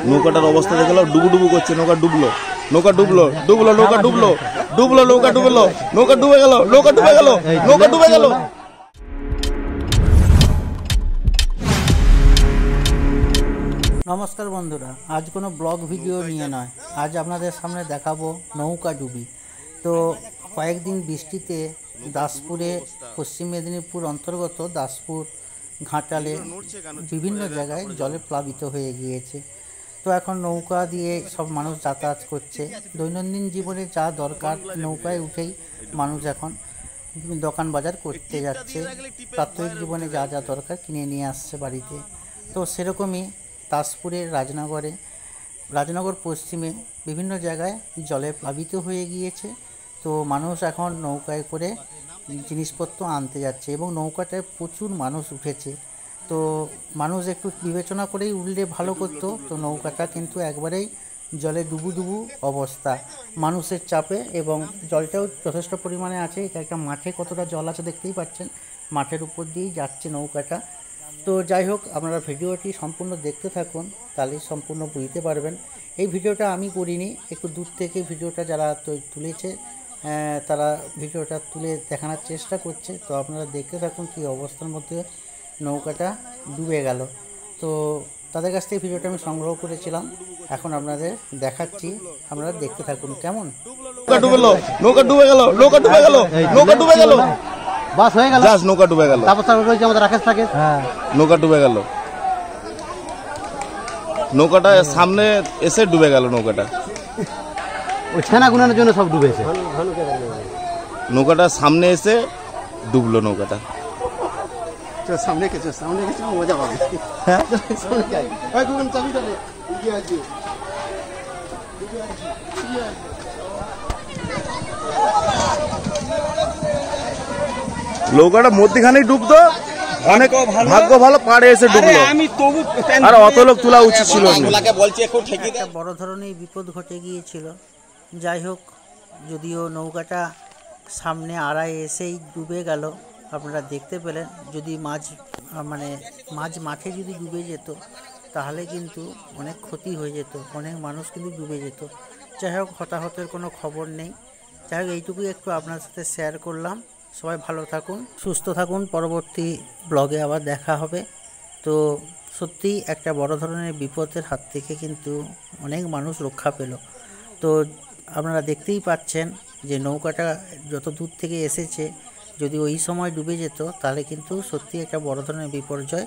নৌকাটার অবস্থা দেখলো, ডুবু করছে, নৌকা ডুবলো, নৌকা ডুবলো, নৌকা ডুবলো, নৌকা ডুবলো, নৌকা ডুবে গেল, নৌকা ডুবে গেল। নমস্কার বন্ধুরা, আজ কোনো ব্লগ ভিডিও নিয়ে নয়, আজ আপনাদের সামনে দেখাবো নৌকা ডুবি। তো কয়েকদিন বৃষ্টিতে দাসপুরে, পশ্চিম মেদিনীপুর অন্তর্গত দাসপুর, ঘাটালে বিভিন্ন জায়গায় জলে প্লাবিত হয়ে গিয়েছে। তো এখন নৌকা দিয়ে সব মানুষ যাতায়াত করছে। দৈনন্দিন জীবনে যা দরকার নৌকায় উঠেই মানুষ এখন দোকান বাজার করতে যাচ্ছে, প্রাত্যহিক জীবনে যা যা দরকার কিনে নিয়ে আসছে বাড়িতে। তো সেরকমই দাসপুরের রাজনগর পশ্চিমে বিভিন্ন জায়গায় জলে প্লাবিত হয়ে গিয়েছে। তো মানুষ এখন নৌকায় করে জিনিসপত্র আনতে যাচ্ছে এবং নৌকাটায় প্রচুর মানুষ উঠেছে। তো মানুষ একটু বিবেচনা করেই উঠলে ভালো করতো। তো নৌকাটা কিন্তু একবারেই জলে ডুবু অবস্থা, মানুষের চাপে, এবং জলটাও যথেষ্ট পরিমাণে আছে। এটা একটা মাঠে কতটা জল আছে দেখতেই পাচ্ছেন, মাঠের উপর দিয়েই যাচ্ছে নৌকাটা। তো যাই হোক, আপনারা ভিডিওটি সম্পূর্ণ দেখতে থাকুন, তাহলেই সম্পূর্ণ বুঝতে পারবেন। এই ভিডিওটা আমি করিনি, একটু দূর থেকে ভিডিওটা যারা তুলেছে তারা ভিডিওটা তুলে দেখানোর চেষ্টা করছে। তো আপনারা দেখতে থাকুন কী অবস্থার মধ্যে নৌকাটা ডুবে গেল। তো তাদের কাছ থেকে ভিডিওটা আমি সংগ্রহ করেছিলাম, এখন আপনাদের দেখাচ্ছি, আপনারা দেখতে থাকুন। কেমন নৌকা ডুবে গেল, নৌকা ডুবে গেল, নৌকা ডুবে গেল, বাস হয়ে গেল, নৌকা ডুবে গেল, তারপর রয়েছে আমাদের রাকেশ থাকে। নৌকা ডুবে গেল, নৌকাটা সামনে এসে ডুবে গেল, নৌকাটা ওই ছেনা গুনানোর জন্য সব ডুবেছে। নৌকাটা সামনে এসে ডুবলো, নৌকাটা সামনে গেছে মজা পাবে। নৌকাটা মধ্যখানেই ডুবতো, অনেক ভাগ্য ভালো পাড়ে এসে ডুবলো, আর অত লোক তোলা উচিত ছিল। একটা বড় ধরনের বিপদ ঘটে গিয়েছিল। যাই হোক, যদিও নৌকাটা সামনে আড়ায় এসেই ডুবে গেল, আপনারা দেখতে পেলেন। যদি মাঝ মাঠে যদি ডুবে যেত তাহলে কিন্তু অনেক ক্ষতি হয়ে যেত, অনেক মানুষ কিন্তু ডুবে যেত। যাই হোক, হতাহতের কোনো খবর নেই। যাই হোক, এইটুকুই একটু আপনার সাথে শেয়ার করলাম। সবাই ভালো থাকুন, সুস্থ থাকুন, পরবর্তী ব্লগে আবার দেখা হবে। তো সত্যিই একটা বড় ধরনের বিপদের হাত থেকে কিন্তু অনেক মানুষ রক্ষা পেল। তো আপনারা দেখতেই পাচ্ছেন যে নৌকাটা যত দূর থেকে এসেছে, যদি ওই সময় ডুবে যেত তাহলে কিন্তু সত্যি একটা বড় ধরনের বিপর্যয়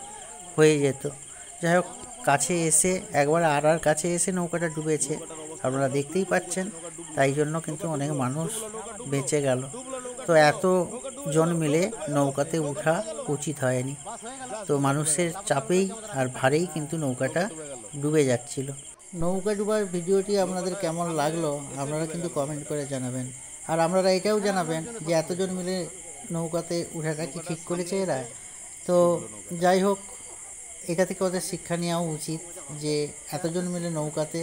হয়ে যেত। যাই হোক, কাছে এসে একবার আড়ার কাছে এসে নৌকাটা ডুবেছে, আপনারা দেখতেই পাচ্ছেন। তাই জন্য কিন্তু অনেক মানুষ বেঁচে গেল। তো এত জন মিলে নৌকাতে ওঠা উচিত হয়নি। তো মানুষের চাপেই আর ভারেই কিন্তু নৌকাটা ডুবে যাচ্ছিল। নৌকা ডুবার ভিডিওটি আপনাদের কেমন লাগলো আপনারা কিন্তু কমেন্ট করে জানাবেন। আর আপনারা এটাও জানাবেন যে এতজন মিলে নৌকাতে ওঠাটা কি ঠিক করেছে এরা? তো যাই হোক, এটা থেকে ওদের শিক্ষা নেওয়া উচিত যে এতজন মিলে নৌকাতে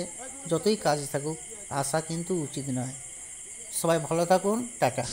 যতই কাজ থাকুক আসা কিন্তু উচিত নয়। সবাই ভালো থাকুন, টাটা।